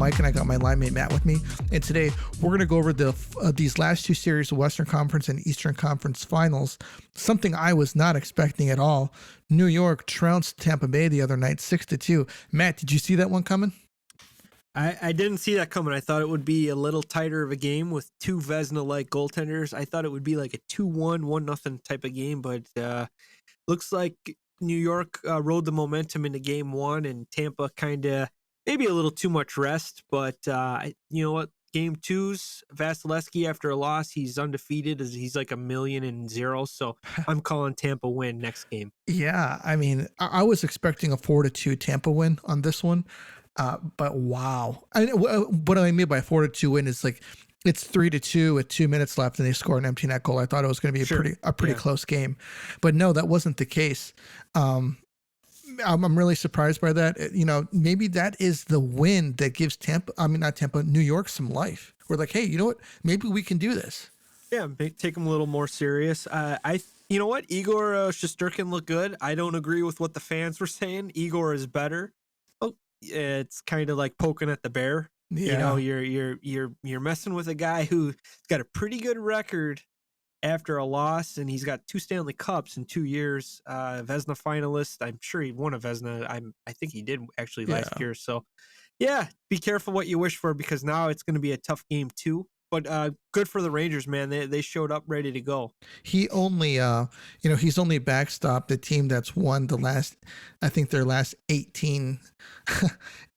Mike, and I got my line mate Matt with me. And today we're going to go over these last two series of Western Conference and Eastern Conference Finals. Something I was not expecting at all. New York trounced Tampa Bay the other night 6-2. Matt, did you see that one coming? I didn't see that coming. I thought it would be a little tighter of a game with two Vezina-like goaltenders. I thought it would be like a 2-1, 1-0 type of game, but looks like New York rode the momentum into game one, and Tampa kind of maybe a little too much rest. But you know what? Game two's Vasilevsky after a loss. He's undefeated. He's like 1,000,000. So I'm calling Tampa win next game. Yeah, I mean, I was expecting a 4-2 Tampa win on this one. But wow. What I mean by 4-2 win is like it's 3-2 with 2 minutes left and they score an empty net goal. I thought it was going to be a pretty close game, but no, that wasn't the case. I'm really surprised by that. You know, maybe that is the win that gives New York some life. We're like, hey, you know what? Maybe we can do this. Yeah, take them a little more serious. You know what? Igor Shesterkin looked good. I don't agree with what the fans were saying. Igor is better. It's kind of like poking at the bear. Yeah. You know, you're messing with a guy who's got a pretty good record after a loss, and he's got 2 Stanley Cups in 2 years. Vezina finalist. I'm sure he won a Vezina. I think he did actually last year. So yeah, be careful what you wish for, because now it's going to be a tough game too. But good for the Rangers, man. They showed up ready to go. He only, he's only backstopped the team that's won their last 18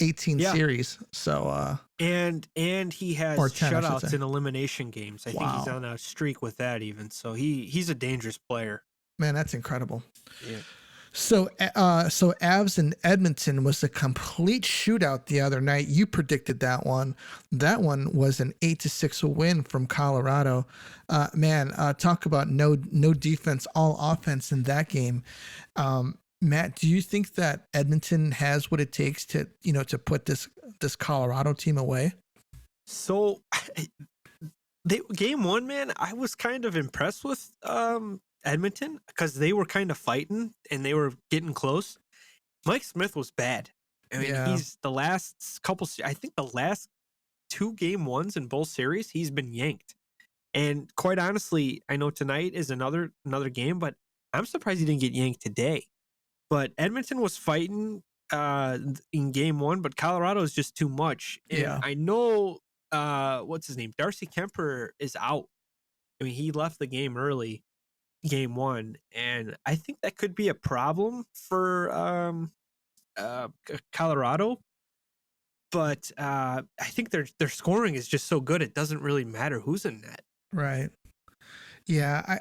series. So and he has shutouts in elimination games. I think he's on a streak with that even. So he's a dangerous player. Man, that's incredible. Yeah. So Avs and Edmonton was a complete shootout the other night. You predicted that one. That one was an 8-6 win from Colorado. Talk about no defense, all offense in that game. Matt, do you think that Edmonton has what it takes to put this Colorado team away? So, game one, man, I was kind of impressed with Edmonton, because they were kind of fighting and they were getting close. Mike Smith was bad. I mean, he's the last couple, I think the last 2 game ones in both series, he's been yanked. And quite honestly, I know tonight is another game, but I'm surprised he didn't get yanked today. But Edmonton was fighting in game one, but Colorado is just too much. And I know, what's his name? Darcy Kemper is out. I mean, he left the game early. Game one, and I think that could be a problem for Colorado. But I think their scoring is just so good, it doesn't really matter who's in net. Right. Yeah,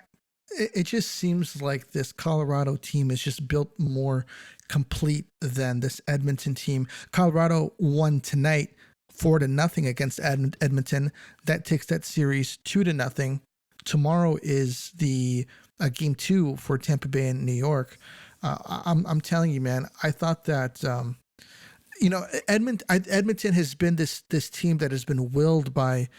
it just seems like this Colorado team is just built more complete than this Edmonton team. Colorado won tonight 4-0 against Edmonton. That takes that series 2-0. Tomorrow is the game 2 for Tampa Bay and New York. I'm telling you, man, I thought that, Edmonton has been this team that has been willed by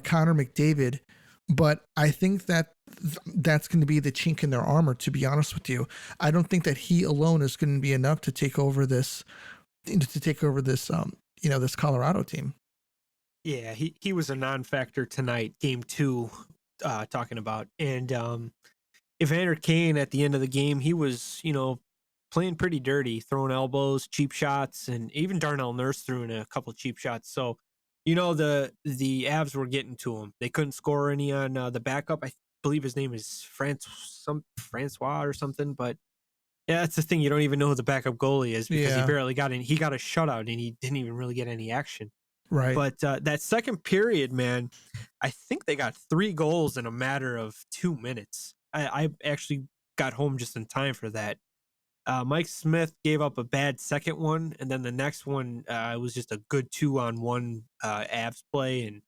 Connor McDavid, but I think that's going to be the chink in their armor, to be honest with you. I don't think that he alone is going to be enough to take over this this Colorado team. Yeah, he was a non-factor tonight, game 2. Talking about, and Evander Kane at the end of the game, he was playing pretty dirty, throwing elbows, cheap shots, and even Darnell Nurse threw in a couple of cheap shots. So the Avs were getting to him. They couldn't score any on the backup. I believe his name is Francois or something, but yeah, that's the thing, you don't even know who the backup goalie is, because he barely got in. He got a shutout and he didn't even really get any action. Right. But that second period, man, I think they got 3 goals in a matter of 2 minutes. I actually got home just in time for that. Mike Smith gave up a bad second one, and then the next one was just a good 2-on-1 Avs play,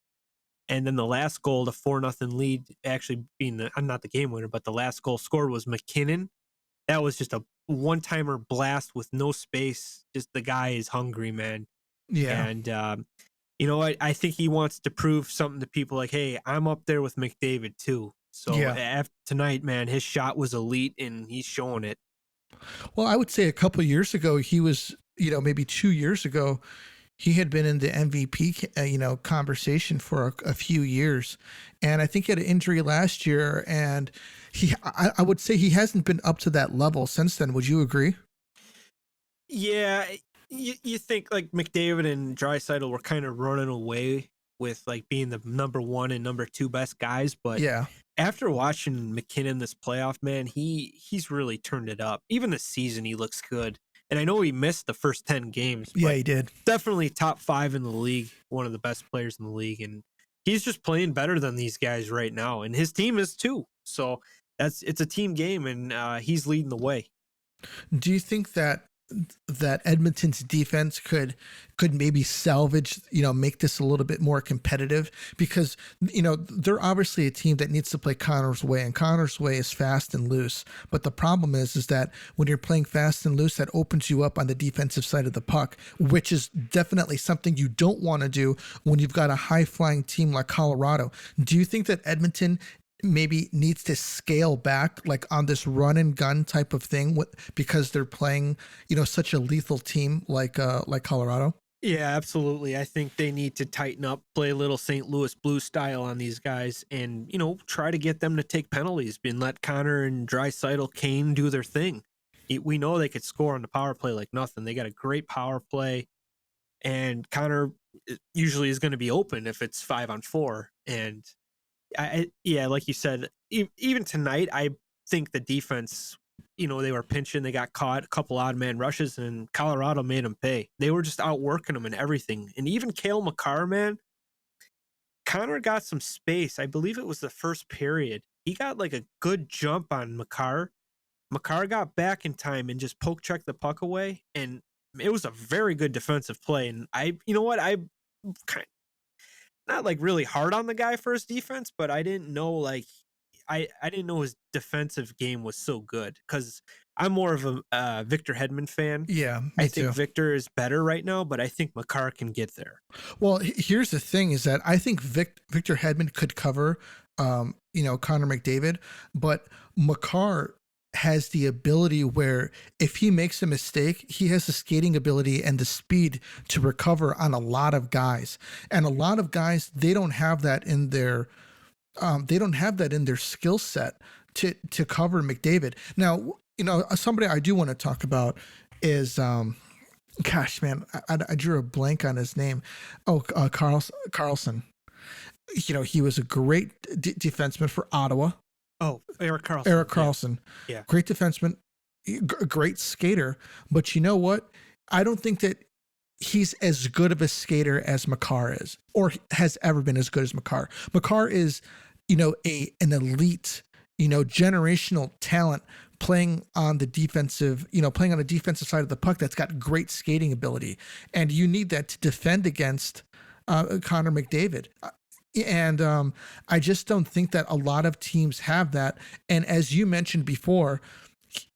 and then the last goal, the 4-0 lead, actually being not the game winner, but the last goal scored was McKinnon. That was just a one-timer blast with no space. Just the guy is hungry, man. Yeah. And you know what? I think he wants to prove something to people, like, hey, I'm up there with McDavid too. So after tonight, man, his shot was elite and he's showing it. Well, I would say a couple of years ago, he was, maybe 2 years ago, he had been in the MVP, conversation for a few years, and I think he had an injury last year, and I would say he hasn't been up to that level since then. Would you agree? Yeah, you think like McDavid and Draisaitl were kind of running away with like being the number one and number two best guys, but Yeah, after watching McKinnon this playoff, man, he's really turned it up. Even this season, he looks good. And I know he missed the first 10 games, yeah, but he did. definitely top 5 in the league, one of the best players in the league, and he's just playing better than these guys right now, and his team is too. So it's a team game, and he's leading the way. Do you think that Edmonton's defense could maybe salvage, make this a little bit more competitive? Because, they're obviously a team that needs to play Connor's way, and Connor's way is fast and loose. But the problem is that when you're playing fast and loose, that opens you up on the defensive side of the puck, which is definitely something you don't want to do when you've got a high flying team like Colorado. Do you think that Edmonton maybe needs to scale back, like on this run and gun type of thing, because they're playing, such a lethal team like Colorado? Yeah, absolutely. I think they need to tighten up, play a little St. Louis Blue style on these guys, and try to get them to take penalties, and let Connor and Draisaitl, Kane do their thing. We know they could score on the power play like nothing. They got a great power play, and Connor usually is going to be open if it's 5-on-4. And yeah, like you said, even tonight, I think the defense, they were pinching, they got caught, a couple odd man rushes, and Colorado made them pay. They were just outworking them and everything. And even Cale Makar, man, Connor got some space. I believe it was the first period. He got like a good jump on Makar. Makar got back in time and just poke checked the puck away, and it was a very good defensive play. And I kind not like really hard on the guy for his defense, but I didn't know I didn't know his defensive game was so good, because I'm more of a Victor Hedman fan. Yeah, I me think too. Victor is better right now, but I think Makar can get there. Well, here's the thing: is that I think Victor Hedman could cover, Connor McDavid, but Makar has the ability where if he makes a mistake, he has the skating ability and the speed to recover on a lot of guys. And a lot of guys, they don't have that in their skill set to cover McDavid. Now, somebody I do want to talk about is gosh, man, I drew a blank on his name. Oh, Carlson. He was a great defenseman for Ottawa. Oh, Erik Karlsson. Erik Karlsson. Yeah. Great defenseman, great skater. But you know what? I don't think that he's as good of a skater as Makar is, or has ever been as good as Makar. Makar is, an elite, generational talent playing on the defensive side of the puck that's got great skating ability. And you need that to defend against Connor McDavid. And I just don't think that a lot of teams have that. And as you mentioned before,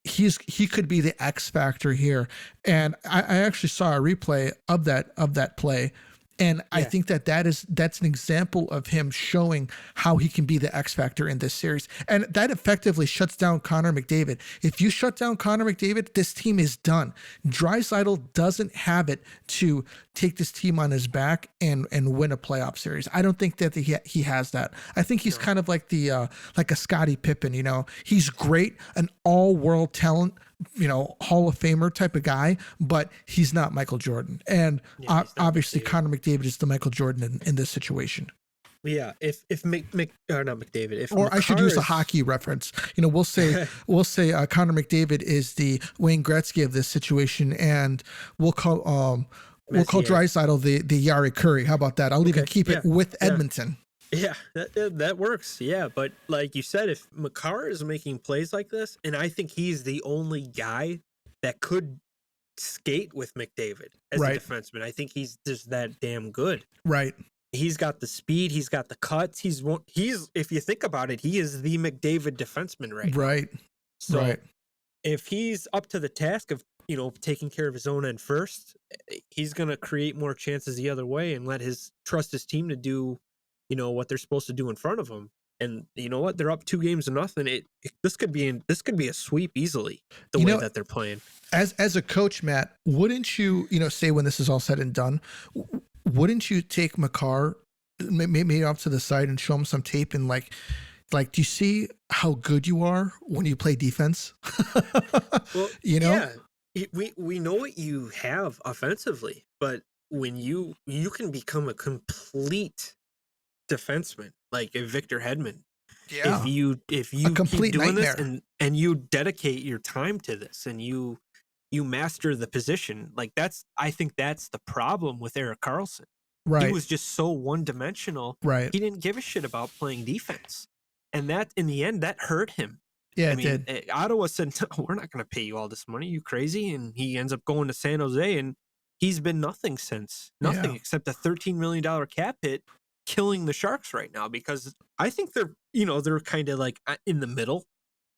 he could be the X factor here. And I actually saw a replay of that play. And I think that's an example of him showing how he can be the X factor in this series. And that effectively shuts down Connor McDavid. If you shut down Connor McDavid, this team is done. Draisaitl doesn't have it to take this team on his back and win a playoff series. I don't think that he has that. I think he's kind of like like a Scottie Pippen. He's great, an all-world talent, Hall of Famer type of guy, but he's not Michael Jordan. And obviously Connor McDavid is the Michael Jordan in this situation. Yeah, if not McDavid, if or Makar I should use a hockey reference. We'll say Connor McDavid is the Wayne Gretzky of this situation, and we'll call Draisaitl the Yari Curry. How about that? I'll even keep it with Edmonton. Yeah, that works. Yeah, but like you said, if Makar is making plays like this, and I think he's the only guy that could skate with McDavid as a defenseman. I think he's just that damn good. Right. He's got the speed. He's got the cuts. He's if you think about it, he is the McDavid defenseman right now. Right. So if he's up to the task of taking care of his own end first, he's gonna create more chances the other way and trust his team to do what they're supposed to do in front of him. And you know what? They're up 2-0. This could be a sweep easily. The You way know, that they're playing. as a coach, Matt, wouldn't you, say when this is all said and done, wouldn't you take Makar maybe off to the side and show him some tape and like, do you see how good you are when you play defense? Well, Yeah, we know what you have offensively, but when you can become a complete defenseman like a Victor Hedman if yeah, you a keep complete doing this nightmare. and you dedicate your time to this and you master the position. Like I think that's the problem with Erik Karlsson. He Right, was just so one-dimensional. right. He didn't give a shit about playing defense. And that, in the end, that hurt him. Yeah, I it mean, did. Ottawa said, "No, we're not going to pay you all this money. You crazy?" And he ends up going to San Jose, and he's been nothing since. Nothing Yeah, except a $13 million cap hit, killing the Sharks right now because I think they're kind of like in the middle.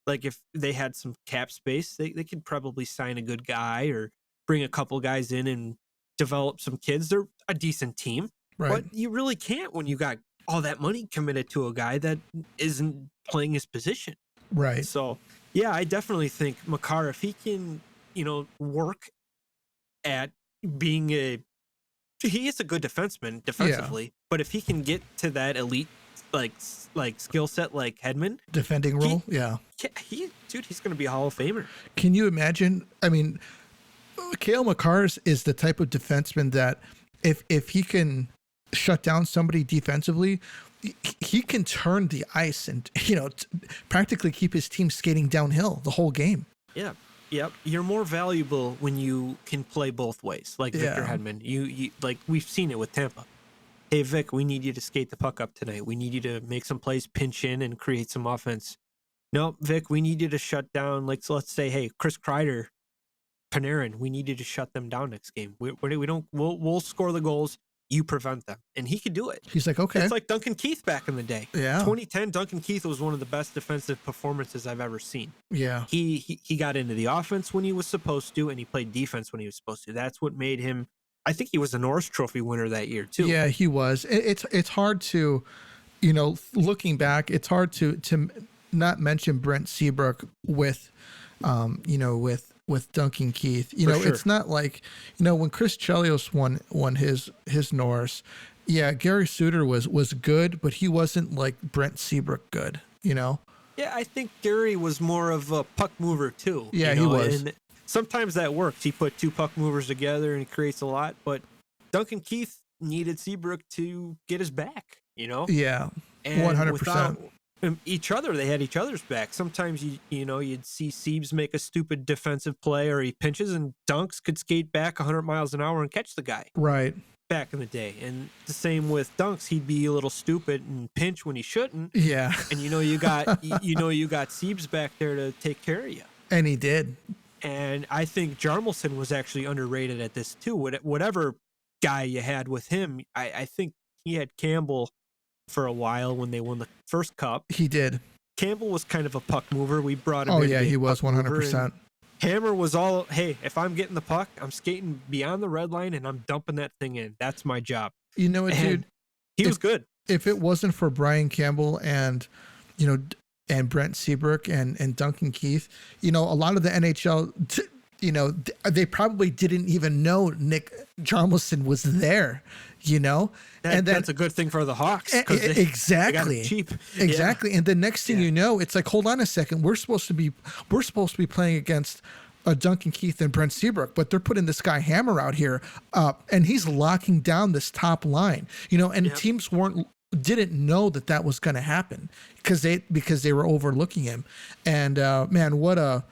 Like if they had some cap space, they could probably sign a good guy or bring a couple guys in and develop some kids. They're a decent team, right, but you really can't when you got all that money committed to a guy that isn't playing his position. right. So yeah, I definitely think Makar, if he can, work at being he is a good defenseman Yeah, defensively, but if he can get to that elite like skill set like Hedman, defending he role. Yeah. he's going to be a Hall of Famer. Can you imagine? I mean, Kale McCarr is the type of defenseman that if he can shut down somebody defensively, he can turn the ice and practically keep his team skating downhill the whole game. Yeah. Yep. You're more valuable when you can play both ways, like Victor Yeah, Hedman. You like we've seen it with Tampa. Hey Vic, we need you to skate the puck up tonight. We need you to make some plays, pinch in, and create some offense. No, Vic, we need you to shut down. Like so let's say, hey, Chris Kreider, Panarin, we need you to shut them down next game. We don't. We'll score the goals. You prevent them, and he could do it. he's like, okay, It's like Duncan Keith back in the day. yeah, 2010, Duncan Keith was one of the best defensive performances I've ever seen. yeah, He got into the offense when he was supposed to, and he played defense when he was supposed to. That's what made him. I think he was a Norris Trophy winner that year too. yeah. He was. It's hard to, looking back, it's hard to not mention Brent Seabrook with, with Duncan Keith. For sure. It's not like when Chris Chelios won his Norris. Yeah, Gary Suter was good, but he wasn't like Brent Seabrook good. Yeah, I think Gary was more of a puck mover too. Yeah, he was. And sometimes that works. He put two puck movers together and he creates a lot. But Duncan Keith needed Seabrook to get his back. Yeah, And 100%. without each other, they had each other's back. Sometimes you'd see Siebes make a stupid defensive play or he pinches, and Dunks could skate back 100 miles an hour and catch the guy. Right. Back in the day. And the same with Dunks, he'd be a little stupid and pinch when he shouldn't. Yeah. And you got you got Siebes back there to take care of you. And he did. And I think Jarmelson was actually underrated at this too. Whatever guy you had with him, I think he had Campbell for a while when they won the first cup. He did. Campbell was kind of a puck mover. We brought him Oh in. yeah, he was 100%. Hammer was all, hey, if I'm getting the puck, I'm skating beyond the red line and I'm dumping that thing in. That's my job. You know what, dude? He was good. If it wasn't for Brian Campbell and and Brent Seabrook and Duncan Keith, a lot of the NHL, they probably didn't even know Nick Jarmelson was there, and then That's a good thing for the Hawks. Exactly. They got him cheap. Exactly. Yeah. And the next thing you know, it's like, hold on a second, we're supposed to be playing against Duncan Keith and Brent Seabrook, but they're putting this guy Hammer out here, and he's locking down this top line, and teams didn't know that was going to happen because they were overlooking him. And man, what a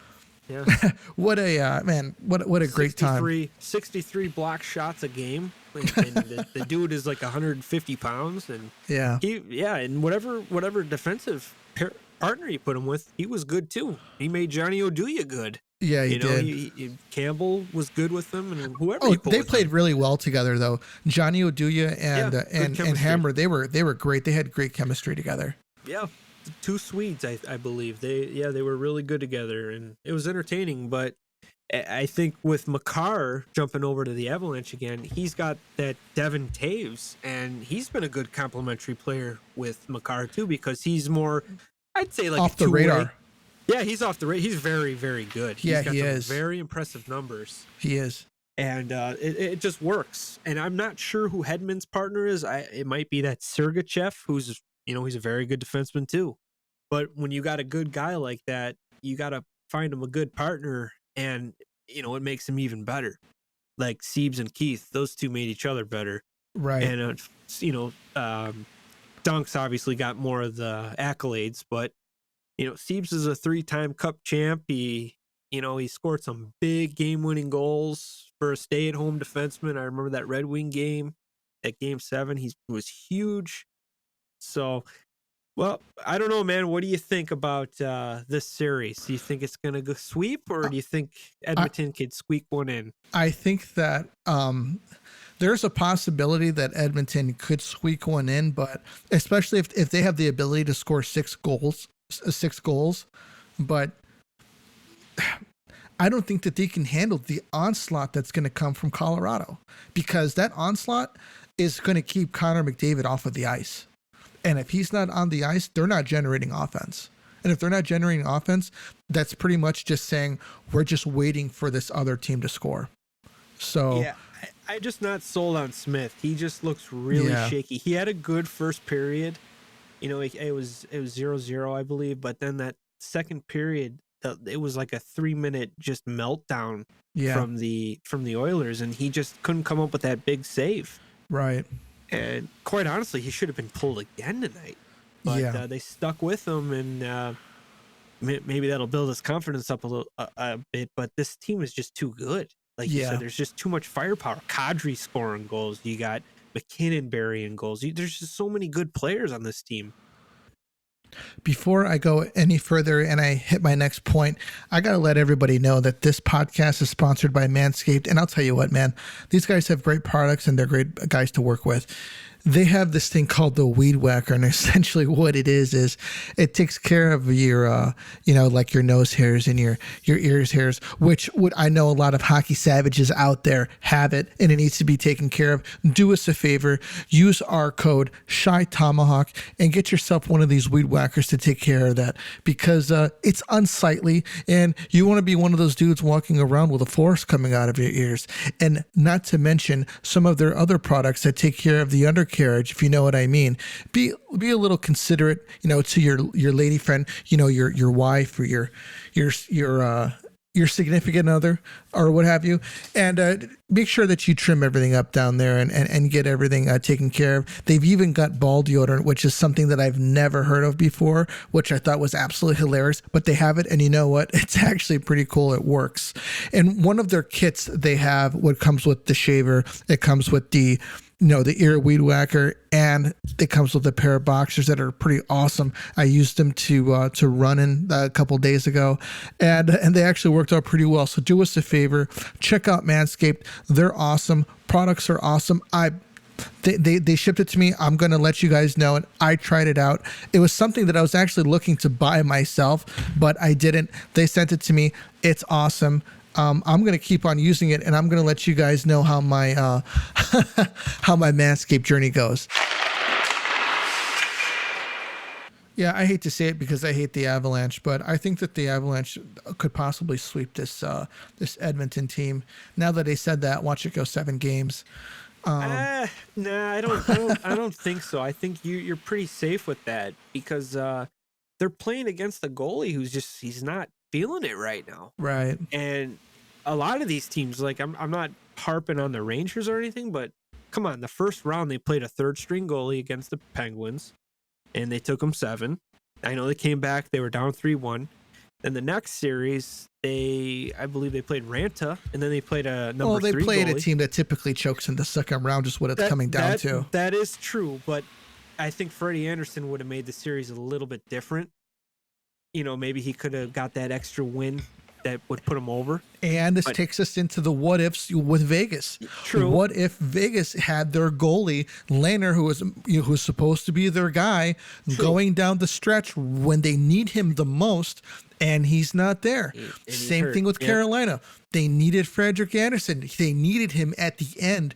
what a great time. 63 block shots a game. And the dude is like 150 pounds. And and whatever defensive partner you put him with, he was good too. He made Johnny Oduya good. Yeah, he did. Campbell was good with them, and whoever. They played really well together, though. Johnny Oduya and Hammer, they were great. They had great chemistry together. Yeah, two Swedes, I believe. They were really good together, and it was entertaining. But I think with Makar jumping over to the Avalanche again, he's got that Devin Taves, and he's been a good complementary player with Makar too, because he's more, I'd say, like Off a the two-way. radar. Yeah, he's off the radar. He's very, very good. Yeah, He's got he some is. very impressive numbers. He is. And it just works. And I'm not sure who Hedman's partner is. It might be that Sergachev, who's, he's a very good defenseman too. But when you got a good guy like that, you got to find him a good partner, and it makes him even better. Like Siebes and Keith, those two made each other better. Right. And Dunk's obviously got more of the accolades, but Siebes is a 3-time Cup champ. He scored some big game-winning goals for a stay-at-home defenseman. I remember that Red Wing game, at Game 7. He was huge. So, well, I don't know, man. What do you think about this series? Do you think it's going to go sweep, or do you think Edmonton could squeak one in? I think that there's a possibility that Edmonton could squeak one in, but especially if they have the ability to score 6 goals. But I don't think that they can handle the onslaught that's going to come from Colorado, because that onslaught is going to keep Connor McDavid off of the ice. And if he's not on the ice, they're not generating offense. And if they're not generating offense, that's pretty much just saying we're just waiting for this other team to score. So yeah, I'm just not sold on Smith. He just looks really shaky. He had a good first period. It was 0-0, I believe, but then that second period, it was like a 3-minute just meltdown from the Oilers, and he just couldn't come up with that big save. Right. And quite honestly, he should have been pulled again tonight. But they stuck with him, and maybe that'll build his confidence up a bit. But this team is just too good. Like you said, there's just too much firepower. Kadri scoring goals. You got McKinnon burying goals. There's just so many good players on this team. Before I go any further and I hit my next point, I got to let everybody know that this podcast is sponsored by Manscaped. And I'll tell you what, man, these guys have great products and they're great guys to work with. They have this thing called the Weed Whacker, and essentially what it is it takes care of your, like your nose hairs and your ears hairs, which I know a lot of hockey savages out there have it, and it needs to be taken care of. Do us a favor, use our code ShyTomahawk and get yourself one of these Weed Whackers to take care of that, because it's unsightly, and you want to be one of those dudes walking around with a forest coming out of your ears. And not to mention some of their other products that take care of the undercarriage, if you know what I mean. Be a little considerate, to your lady friend, your wife or your significant other or what have you, and make sure that you trim everything up down there and get everything taken care of. They've even got ball deodorant, which is something that I've never heard of before, which I thought was absolutely hilarious, but they have it, and you know what? It's actually pretty cool. It works. And one of their kits, they have what comes with the shaver. It comes with the ear weed whacker, and it comes with a pair of boxers that are pretty awesome. I used them to run in a couple days ago, and they actually worked out pretty well. So do us a favor, check out Manscaped. They're awesome. Products are awesome. They shipped it to me. I'm going to let you guys know. And I tried it out. It was something that I was actually looking to buy myself, but I didn't. They sent it to me. It's awesome. I'm going to keep on using it, and I'm going to let you guys know how my how my Manscaped journey goes. Yeah, I hate to say it because I hate the Avalanche, but I think that the Avalanche could possibly sweep this Edmonton team. Now that they said that, watch it go 7 games. Nah, I don't think so. I think you're pretty safe with that, because they're playing against the goalie he's not feeling it right now. Right. And a lot of these teams, like I'm not harping on the Rangers or anything, but come on, the first round they played a 3rd-string goalie against the Penguins, and they took them 7. I know they came back, they were down 3-1. Then the next series, I believe they played Ranta, and then they played a number 3 they played goalie. A team that typically chokes in the second round, just what it's coming down to. That is true, but I think Freddie Anderson would have made the series a little bit different. Maybe he could have got that extra win that would put them over. And this takes us into the what ifs with Vegas. True. What if Vegas had their goalie Laner, who was who's supposed to be their guy, going down the stretch when they need him the most, and he's not there. Same thing with Carolina. They needed Frederik Andersen. They needed him at the end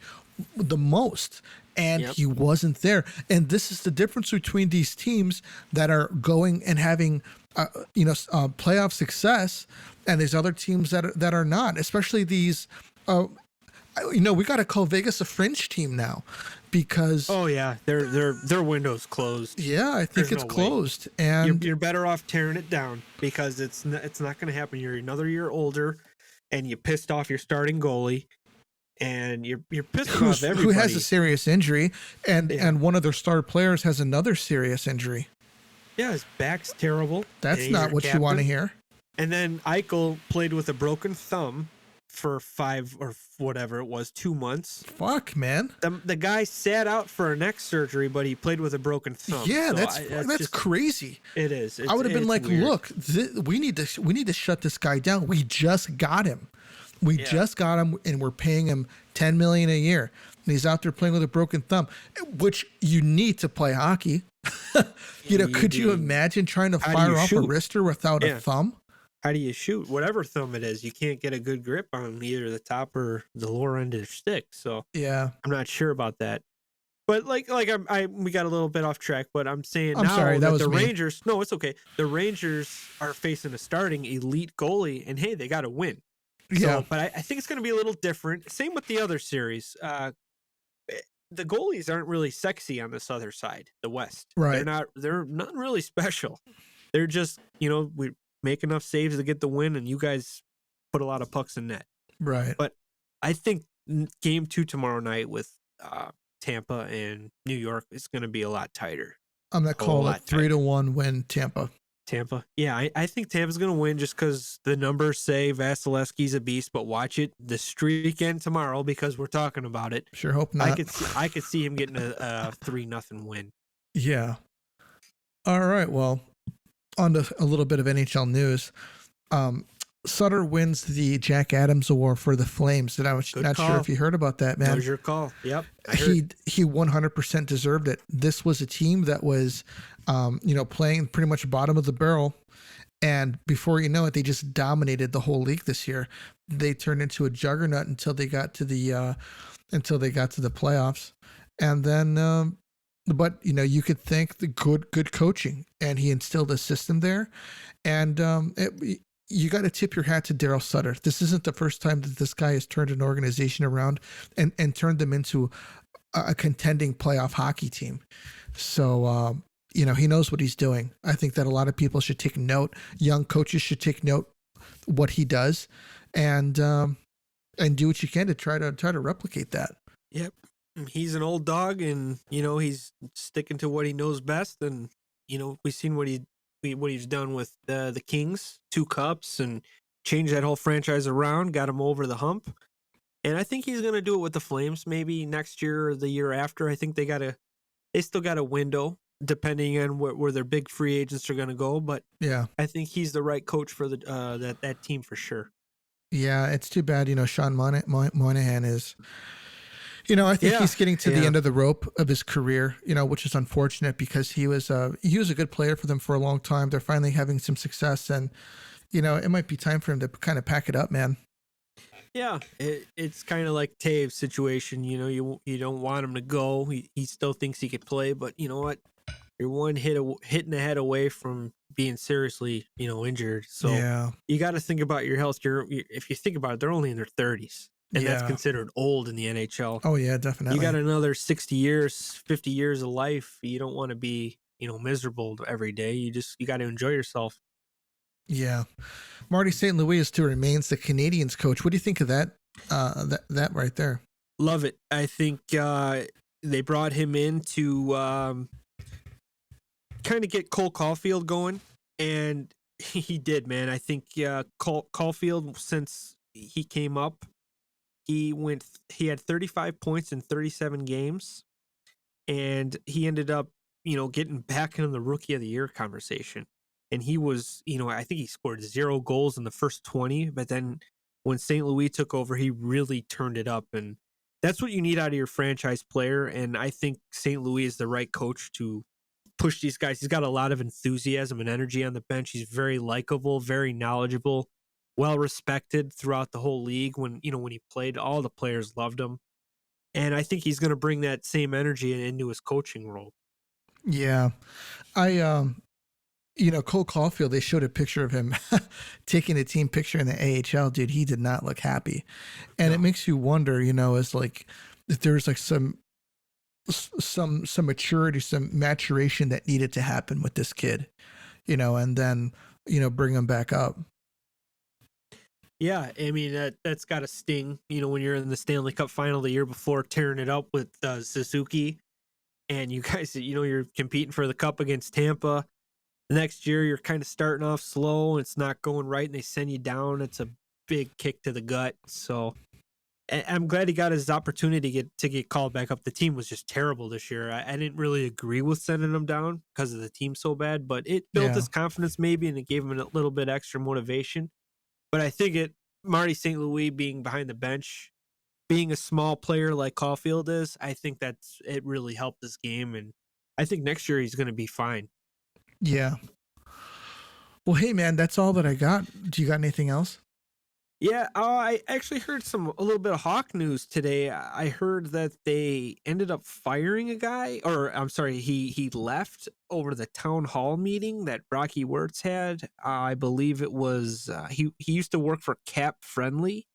the most, and he wasn't there. And this is the difference between these teams that are going and having playoff success, and there's other teams that are not, especially these. We got to call Vegas a fringe team now, because their window's closed. Yeah, I think it's closed, and you're better off tearing it down, because it's not going to happen. You're another year older, and you pissed off your starting goalie, and you're pissing off everybody. Who has a serious injury, and one of their star players has another serious injury. Yeah, his back's terrible. That's not what you want to hear. And then Eichel played with a broken thumb for 5 or whatever it was, 2 months. Fuck, man. The guy sat out for a neck surgery, but he played with a broken thumb. Yeah, so that's crazy. It is. I would have been like, weird. look, we need to shut this guy down. We just got him. Just got him, and we're paying him $10 million a year. And he's out there playing with a broken thumb, which you need to play hockey. Could you imagine trying to fire off a wrister without a thumb? How do you shoot? Whatever thumb it is, you can't get a good grip on either the top or the lower end of the stick. So I'm not sure about that. But we got a little bit off track. But I'm saying Rangers. No, it's okay. The Rangers are facing a starting elite goalie, and hey, they got to win. So, but I think it's going to be a little different. Same with the other series. The goalies aren't really sexy on this other side, the West. Right. They're not really special. They're just, we make enough saves to get the win, and you guys put a lot of pucks in net. Right. But I think game 2 tomorrow night with Tampa and New York is going to be a lot tighter. I'm going to call it 3-1 win Tampa. Tampa. Yeah, I think Tampa's going to win just because the numbers say Vasilevsky's a beast, but watch it the streak end tomorrow, because we're talking about it. Sure hope not. I could see him getting a 3-0 win. Yeah. All right. Well, on to a little bit of NHL news. Sutter wins the Jack Adams Award for the Flames. And I was not sure if you heard about that, man. That was your call. Yep. He 100% deserved it. This was a team that was, playing pretty much bottom of the barrel. And before you know it, they just dominated the whole league this year. They turned into a juggernaut until they got to the playoffs. And then, but you could thank the good coaching, and he instilled a system there. And you got to tip your hat to Daryl Sutter. This isn't the first time that this guy has turned an organization around and turned them into a contending playoff hockey team. So, he knows what he's doing. I think that a lot of people should take note. Young coaches should take note what he does, and do what you can to try to replicate that. Yep. He's an old dog, and he's sticking to what he knows best. And we've seen what he's done with the Kings, 2 cups, and changed that whole franchise around, got him over the hump. And I think he's going to do it with the Flames maybe next year or the year after. I think they still got a window depending on where their big free agents are going to go. But yeah, I think he's the right coach for that team for sure. Yeah, it's too bad. Sean Monahan is. I think he's getting to the end of the rope of his career, which is unfortunate, because he was a good player for them for a long time. They're finally having some success, and, it might be time for him to kind of pack it up, man. Yeah, it's kind of like Taves' situation. You don't want him to go. He still thinks he could play, but you know what? You're one hit in the head away from being seriously, injured. So you got to think about your health. If you think about it, they're only in their 30s. And that's considered old in the NHL. Oh, yeah, definitely. You got another 60 years, 50 years of life. You don't want to be, miserable every day. You got to enjoy yourself. Yeah. Marty St. Louis still remains the Canadiens coach. What do you think of that? That right there? Love it. I think they brought him in to kind of get Cole Caulfield going. And he did, man. I think Caulfield, since he came up, he had 35 points in 37 games, and he ended up, getting back into the Rookie of the Year conversation. and he was, I think he scored 0 goals in the first 20, but then when St. Louis took over, he really turned it up, and that's what you need out of your franchise player. And I think St. Louis is the right coach to push these guys. He's got a lot of enthusiasm and energy on the bench. He's very likable, very knowledgeable, well respected throughout the whole league. When he played, all the players loved him. And I think he's going to bring that same energy into his coaching role. Yeah. Cole Caulfield, they showed a picture of him taking a team picture in the AHL. Dude, he did not look happy. And it makes you wonder, as like, if there's like some maturity, some maturation that needed to happen with this kid, and then, bring him back up. Yeah, I mean, that's got to sting, when you're in the Stanley Cup final the year before, tearing it up with Suzuki, and you guys, you're competing for the cup against Tampa. The next year, you're kind of starting off slow, and it's not going right, and they send you down. It's a big kick to the gut. So I'm glad he got his opportunity to get called back up. The team was just terrible this year. I didn't really agree with sending him down because of the team so bad, but it built his confidence maybe, and it gave him a little bit extra motivation. But I think Marty St. Louis being behind the bench, being a small player like Caulfield is, I think it really helped this game. And I think next year he's going to be fine. Yeah. Well, hey man, that's all that I got. Do you got anything else? Yeah, I actually heard a little bit of Hawk news today. I heard that they ended up firing a guy, or I'm sorry, he left over the town hall meeting that Rocky Wirtz had. I believe it was he used to work for Cap Friendly.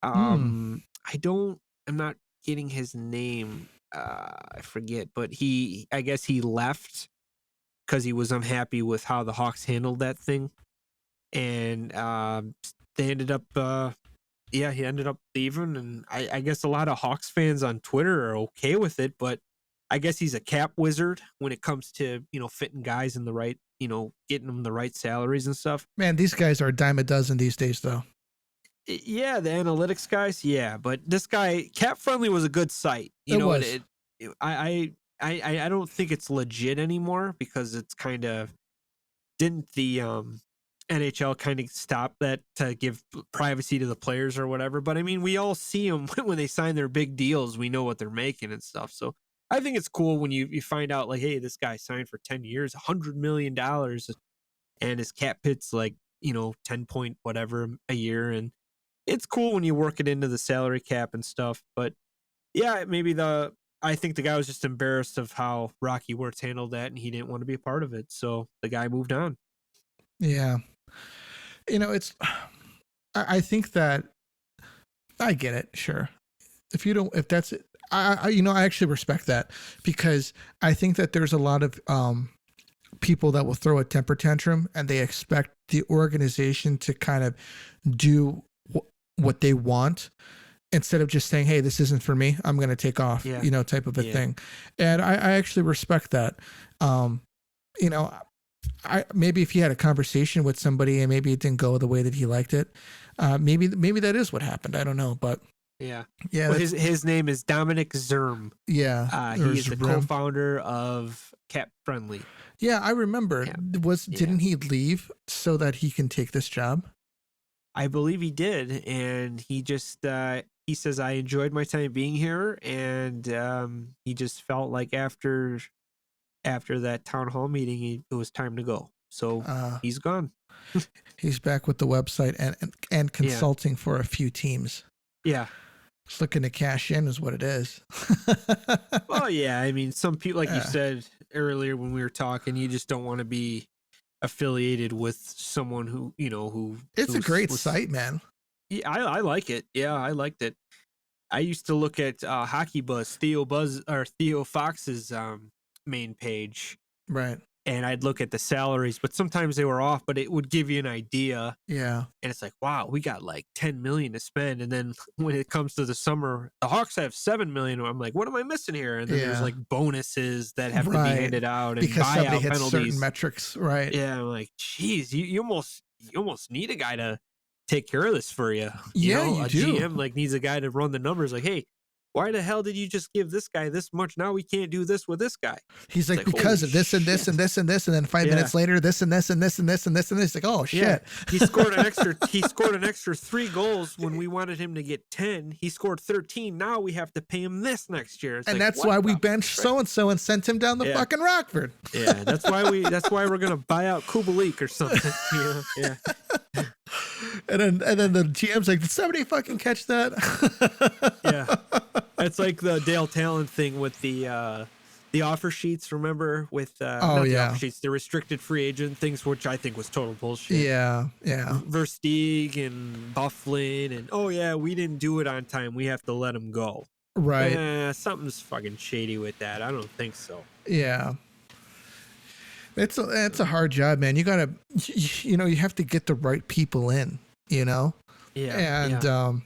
I'm not getting his name. I forget, but I guess he left because he was unhappy with how the Hawks handled that thing, and they ended up, he ended up leaving, and I guess a lot of Hawks fans on Twitter are okay with it, but I guess he's a cap wizard when it comes to, fitting guys in the right, getting them the right salaries and stuff. Man, these guys are a dime a dozen these days, though. Yeah, the analytics guys, yeah, but this guy, Cap Friendly was a good site. I don't think it's legit anymore because it's kind of, didn't the NHL kind of stop that to give privacy to the players or whatever. But I mean, we all see them when they sign their big deals. We know what they're making and stuff. So I think it's cool when you find out like, hey, this guy signed for 10 years, $100 million, and his cap hit's like, 10 point whatever a year. And it's cool when you work it into the salary cap and stuff. But yeah, I think the guy was just embarrassed of how Rocky Wirtz handled that, and he didn't want to be a part of it. So the guy moved on. Yeah. I think that I get it. Sure. If that's it, I actually respect that, because I think that there's a lot of people that will throw a temper tantrum and they expect the organization to kind of do what they want instead of just saying, hey, this isn't for me, I'm going to take off, type of a thing. And I actually respect that. Maybe if he had a conversation with somebody and maybe it didn't go the way that he liked it, maybe that is what happened. I don't know, but yeah. Well, his name is Dominic Zerm. Yeah, he is the co-founder of Cap Friendly. Yeah, I remember. Didn't he leave so that he can take this job? I believe he did, and he just he says, I enjoyed my time being here, and he just felt like after that town hall meeting, it was time to go. So he's gone. He's back with the website and consulting for a few teams. Yeah. Just looking to cash in is what it is. Well, yeah. I mean, some people, like you said earlier when we were talking, you just don't want to be affiliated with someone who. It's a great site, man. Yeah, I like it. Yeah, I liked it. I used to look at Hockey Buzz, Theo Fox's main page, right? And I'd look at the salaries, but sometimes they were off, but it would give you an idea. Yeah. And it's like, wow, we got like 10 million to spend. And then when it comes to the summer, the Hawks have 7 million. I'm like, what am I missing here? And then there's like bonuses that have to be handed out and because somebody buyout hits penalties. Certain metrics, right? Yeah. I'm like, geez, you almost need a guy to take care of this for you. You do. GM like needs a guy to run the numbers. Like, hey, why the hell did you just give this guy this much? Now we can't do this with this guy. He's like, because of this and this and this and this, and then 5 minutes later, this and this and this and this and this and this. Like, oh shit! Yeah. He scored an extra 3 goals when we wanted him to get 10. He scored 13. Now we have to pay him this next year. It's and like, that's why we benched so and so and sent him down the fucking Rockford. Yeah, that's why we're gonna buy out Kubalik or something. Yeah. And then the GM's like, did somebody fucking catch that? Yeah. It's like the Dale Talon thing with the offer sheets, remember? With the offer sheets, the restricted free agent things, which I think was total bullshit. Yeah. Versteeg and Bufflin and we didn't do it on time. We have to let him go. Right. Something's fucking shady with that. I don't think so. Yeah. It's a hard job, man. You gotta, you have to get the right people in, Yeah. And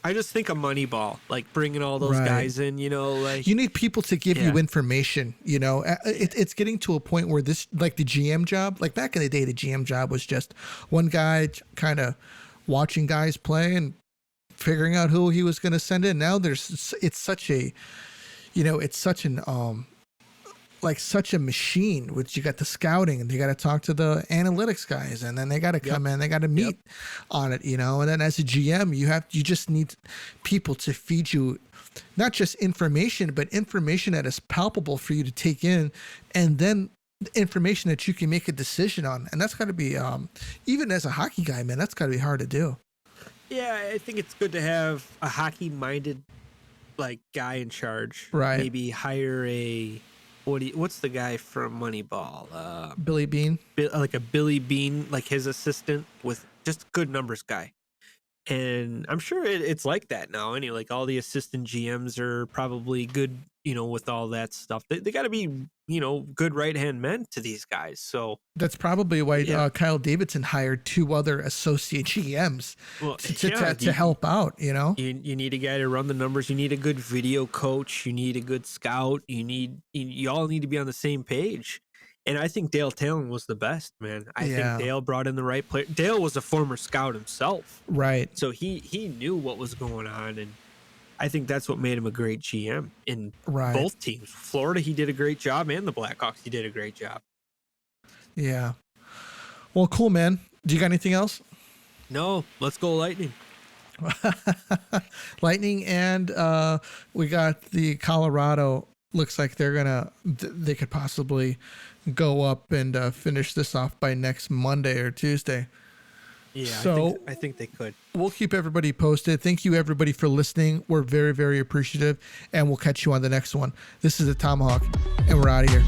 I just think of Moneyball, like bringing all those guys in, like you need people to give you information. It's getting to a point where this, like the GM job, like back in the day, the GM job was just one guy kind of watching guys play and figuring out who he was going to send in. Now it's such a, it's such an like such a machine, which you got the scouting and you got to talk to the analytics guys, and then they got to come in, they got to meet on it, and then as a GM, you just need people to feed you not just information, but information that is palpable for you to take in, and then information that you can make a decision on. And that's got to be, even as a hockey guy, man, that's got to be hard to do. Yeah, I think it's good to have a hockey minded like guy in charge. Right. Maybe hire what's the guy from Moneyball? Billy Bean. Like a Billy Bean, like his assistant, with just good numbers guy. And I'm sure it's like that now. Like all the assistant GMs are probably good, with all that stuff. They got to be, good right-hand men to these guys. So that's probably why Kyle Davidson hired 2 other associate GMs to help out, You need a guy to run the numbers. You need a good video coach. You need a good scout. You all need to be on the same page. And I think Dale Talon was the best, man. I think Dale brought in the right player. Dale was a former scout himself. Right. So he knew what was going on, and I think that's what made him a great GM in both teams. Florida, he did a great job, and the Blackhawks, he did a great job. Yeah. Well, cool, man. Do you got anything else? No. Let's go Lightning. Lightning, and we got the Colorado. Looks like they could possibly go up and finish this off by next Monday or Tuesday. Yeah, so I think they could. We'll keep everybody posted. Thank you, everybody, for listening. We're very, very appreciative, and we'll catch you on the next one. This is the Tomahawk, and we're out of here.